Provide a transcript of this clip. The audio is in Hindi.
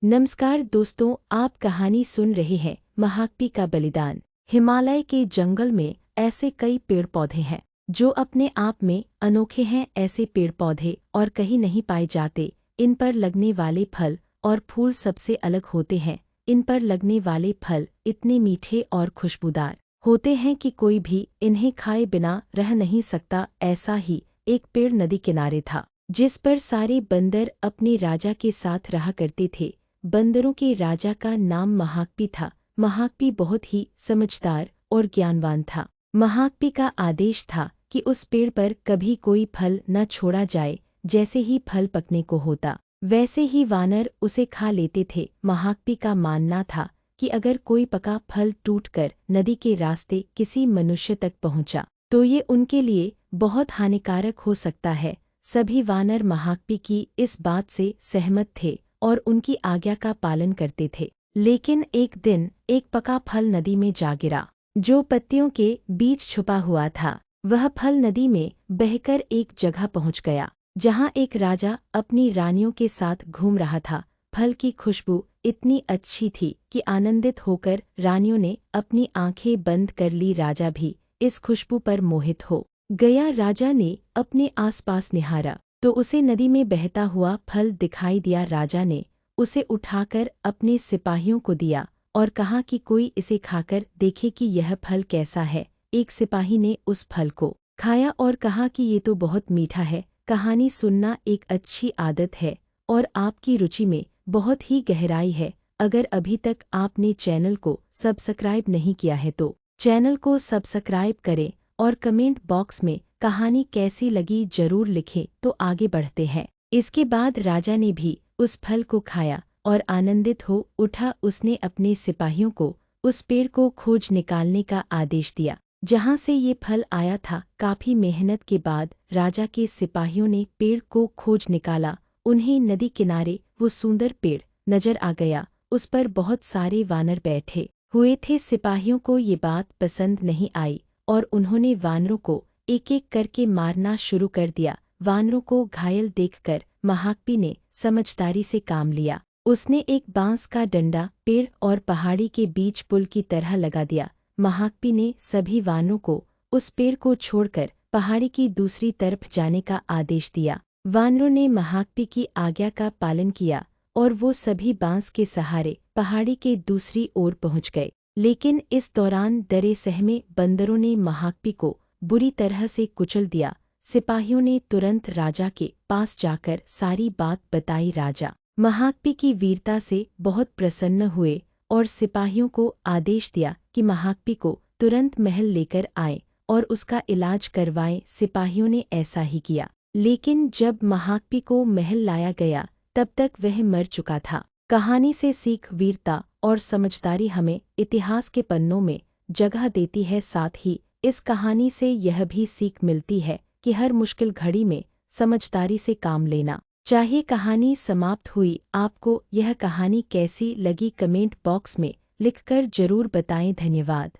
नमस्कार दोस्तों, आप कहानी सुन रहे हैं महाकपी का बलिदान। हिमालय के जंगल में ऐसे कई पेड़ पौधे हैं जो अपने आप में अनोखे हैं। ऐसे पेड़ पौधे और कहीं नहीं पाए जाते। इन पर लगने वाले फल और फूल सबसे अलग होते हैं। इन पर लगने वाले फल इतने मीठे और खुशबूदार होते हैं कि कोई भी इन्हें खाए बिना रह नहीं सकता। ऐसा ही एक पेड़ नदी किनारे था जिस पर सारे बंदर अपने राजा के साथ रहा करते थे। बंदरों के राजा का नाम महाकपी था। महाकपी बहुत ही समझदार और ज्ञानवान था। महाकपी का आदेश था कि उस पेड़ पर कभी कोई फल न छोड़ा जाए। जैसे ही फल पकने को होता वैसे ही वानर उसे खा लेते थे। महाकपी का मानना था कि अगर कोई पका फल टूटकर नदी के रास्ते किसी मनुष्य तक पहुंचा तो ये उनके लिए बहुत हानिकारक हो सकता है। सभी वानर महाकपी की इस बात से सहमत थे और उनकी आज्ञा का पालन करते थे। लेकिन एक दिन एक पका फल नदी में जा गिरा जो पत्तियों के बीच छुपा हुआ था। वह फल नदी में बहकर एक जगह पहुंच गया जहां एक राजा अपनी रानियों के साथ घूम रहा था। फल की खुशबू इतनी अच्छी थी कि आनंदित होकर रानियों ने अपनी आंखें बंद कर ली। राजा भी इस खुशबू पर मोहित हो गया। राजा ने अपने आसपास निहारा तो उसे नदी में बहता हुआ फल दिखाई दिया। राजा ने उसे उठाकर अपने सिपाहियों को दिया और कहा कि कोई इसे खाकर देखे कि यह फल कैसा है। एक सिपाही ने उस फल को खाया और कहा कि ये तो बहुत मीठा है। कहानी सुनना एक अच्छी आदत है और आपकी रुचि में बहुत ही गहराई है। अगर अभी तक आपने चैनल को सब्सक्राइब नहीं किया है तो चैनल को सब्सक्राइब करें और कमेंट बॉक्स में कहानी कैसी लगी जरूर लिखें। तो आगे बढ़ते हैं। इसके बाद राजा ने भी उस फल को खाया और आनंदित हो उठा। उसने अपने सिपाहियों को उस पेड़ को खोज निकालने का आदेश दिया जहां से ये फल आया था। काफी मेहनत के बाद राजा के सिपाहियों ने पेड़ को खोज निकाला। उन्हें नदी किनारे वो सुंदर पेड़ नजर आ गया। उस पर बहुत सारे वानर बैठे हुए थे। सिपाहियों को ये बात पसंद नहीं आई और उन्होंने वानरों को एक एक करके मारना शुरू कर दिया। वानरों को घायल देखकर महाकपी ने समझदारी से काम लिया। उसने एक बांस का डंडा पेड़ और पहाड़ी के बीच पुल की तरह लगा दिया। महाकपी ने सभी वानरों को उस पेड़ को छोड़कर पहाड़ी की दूसरी तरफ जाने का आदेश दिया। वानरों ने महाकपी की आज्ञा का पालन किया और वो सभी बांस के सहारे पहाड़ी के दूसरी ओर पहुंच गए। लेकिन इस दौरान डरे सहमे बंदरों ने महाकपी को बुरी तरह से कुचल दिया। सिपाहियों ने तुरंत राजा के पास जाकर सारी बात बताई। राजा महाकपी की वीरता से बहुत प्रसन्न हुए और सिपाहियों को आदेश दिया कि महाकपी को तुरंत महल लेकर आए और उसका इलाज करवाएं। सिपाहियों ने ऐसा ही किया। लेकिन जब महाकपी को महल लाया गया तब तक वह मर चुका था। कहानी से सीख वीरता और समझदारी हमें इतिहास के पन्नों में जगह देती है। साथ ही इस कहानी से यह भी सीख मिलती है कि हर मुश्किल घड़ी में समझदारी से काम लेना चाहिए। कहानी समाप्त हुई। आपको यह कहानी कैसी लगी कमेंट बॉक्स में लिखकर जरूर बताएं। धन्यवाद।